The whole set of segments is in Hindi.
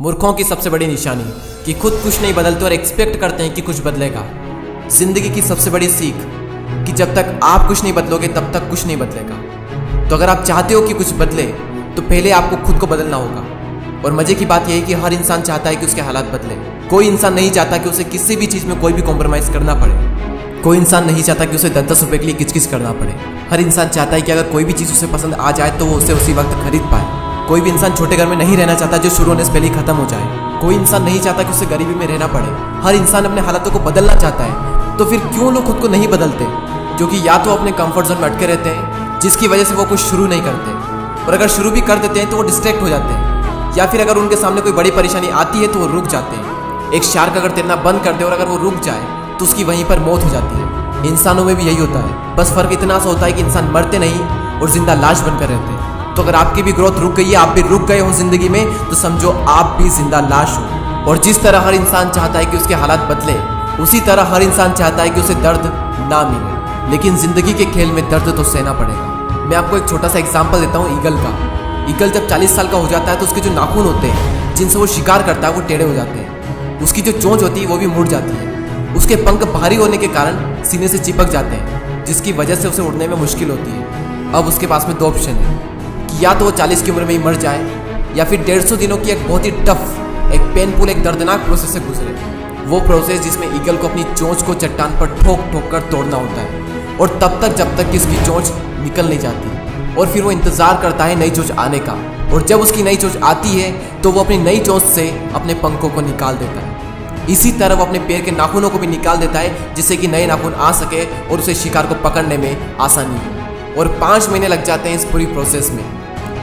मूर्खों की सबसे बड़ी निशानी कि खुद कुछ नहीं बदलते और एक्सपेक्ट करते हैं कि कुछ बदलेगा। जिंदगी की सबसे बड़ी सीख कि जब तक आप कुछ नहीं बदलोगे तब तक कुछ नहीं बदलेगा। तो अगर आप चाहते हो कि कुछ बदले तो पहले आपको खुद को बदलना होगा। और मजे की बात यह है कि हर इंसान चाहता है कि उसके हालात बदले। कोई इंसान नहीं चाहता कि उसे किसी भी चीज़ में कोई भी कॉम्प्रोमाइज़ करना पड़े। कोई इंसान नहीं चाहता कि उसे 10-10 रुपये के लिए किचकिच करना पड़े। हर इंसान चाहता है कि अगर कोई भी चीज़ उसे पसंद आ जाए तो वो उसे उसी वक्त खरीद पाए। कोई भी इंसान छोटे घर में नहीं रहना चाहता जो शुरू होने से पहले ही खत्म हो जाए। कोई इंसान नहीं चाहता कि उसे गरीबी में रहना पड़े। हर इंसान अपने हालातों को बदलना चाहता है। तो फिर क्यों लोग खुद को नहीं बदलते? क्योंकि या तो अपने कंफर्ट जोन में अटके रहते हैं जिसकी वजह से वो कुछ शुरू नहीं करते, और अगर शुरू भी कर देते हैं तो वो डिस्ट्रैक्ट हो जाते हैं, या फिर अगर उनके सामने कोई बड़ी परेशानी आती है तो वो रुक जाते हैं। एक शार्क अगर तैरना बंद कर दे और अगर वो रुक जाए तो उसकी वहीं पर मौत हो जाती है। इंसानों में भी यही होता है, बस फर्क इतना सा होता है कि इंसान मरते नहीं और जिंदा लाश बनकर रहते हैं। तो अगर आपकी भी ग्रोथ रुक गई है, आप भी रुक गए हो जिंदगी में, तो समझो आप भी जिंदा लाश हो। और जिस तरह हर इंसान चाहता है कि उसके हालात बदले, उसी तरह हर इंसान चाहता है कि उसे दर्द ना मिले। लेकिन जिंदगी के खेल में दर्द तो सहना पड़ेगा। मैं आपको एक छोटा सा एग्जाम्पल देता हूँ ईगल का। ईगल जब 40 साल का हो जाता है तो उसके जो नाखून होते हैं जिनसे वो शिकार करता है वो टेढ़े हो जाते हैं। उसकी जो चोंच होती है वो भी मुड़ जाती है। उसके पंख भारी होने के कारण सीने से चिपक जाते हैं, जिसकी वजह से उसे उड़ने में मुश्किल होती है। अब उसके पास में 2 ऑप्शन है कि या तो वो 40 की उम्र में ही मर जाए, या फिर 150 दिनों की एक बहुत ही टफ, एक पेनफुल, एक दर्दनाक प्रोसेस से गुजरे। वो प्रोसेस जिसमें ईगल को अपनी चोंच को चट्टान पर ठोक ठोक कर तोड़ना होता है, और तब तक जब तक कि उसकी चोंच निकल नहीं जाती। और फिर वो इंतजार करता है नई चोंच आने का, और जब उसकी नई चोंच आती है तो वो अपनी नई चोंच से अपने पंखों को निकाल देता है। इसी तरह वो अपने पैर के नाखूनों को भी निकाल देता है जिससे कि नए नाखून आ सके और उसे शिकार को पकड़ने में आसानी हो। और 5 महीने लग जाते हैं इस पूरी प्रोसेस में,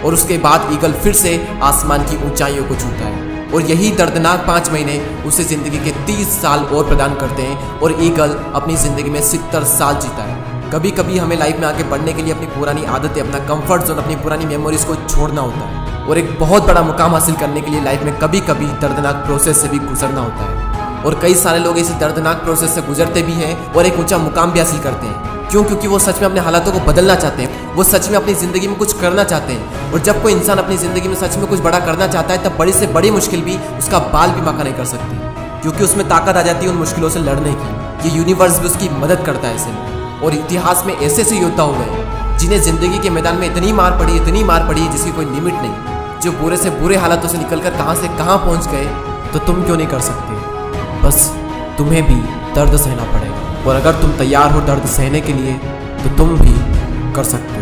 और उसके बाद ईगल फिर से आसमान की ऊंचाइयों को छूता है। और यही दर्दनाक 5 महीने उसे जिंदगी के 30 साल और प्रदान करते हैं, और ईगल अपनी जिंदगी में 70 साल जीता है। कभी कभी हमें लाइफ में आगे बढ़ने के लिए अपनी पुरानी आदतें, अपना कंफर्ट जोन, अपनी पुरानी मेमोरीज को छोड़ना होता है, और एक बहुत बड़ा मुकाम हासिल करने के लिए लाइफ में कभी कभी दर्दनाक प्रोसेस से भी गुजरना होता है। और कई सारे लोग इस दर्दनाक प्रोसेस से गुजरते भी हैं और एक ऊंचा मुकाम भी हासिल करते हैं। क्यों? क्योंकि वो सच में अपने हालातों को बदलना चाहते हैं, वो सच में अपनी ज़िंदगी में कुछ करना चाहते हैं। और जब कोई इंसान अपनी ज़िंदगी में सच में कुछ बड़ा करना चाहता है तब बड़ी से बड़ी मुश्किल भी उसका बाल भी बांका नहीं कर सकती, क्योंकि उसमें ताकत आ जाती है उन मुश्किलों से लड़ने की। ये यूनिवर्स भी उसकी मदद करता है ऐसे में। और इतिहास में ऐसे ऐसे योद्धा हुए हैं जिन्हें ज़िंदगी के मैदान में इतनी मार पड़ी है जिसकी कोई लिमिट नहीं, जो बुरे से बुरे हालातों से निकलकर कहाँ से कहाँ पहुँच गए। तो तुम क्यों नहीं कर सकते? बस तुम्हें भी दर्द सहना पड़ेगा, और अगर तुम तैयार हो दर्द सहने के लिए तो तुम भी कर सकते हो।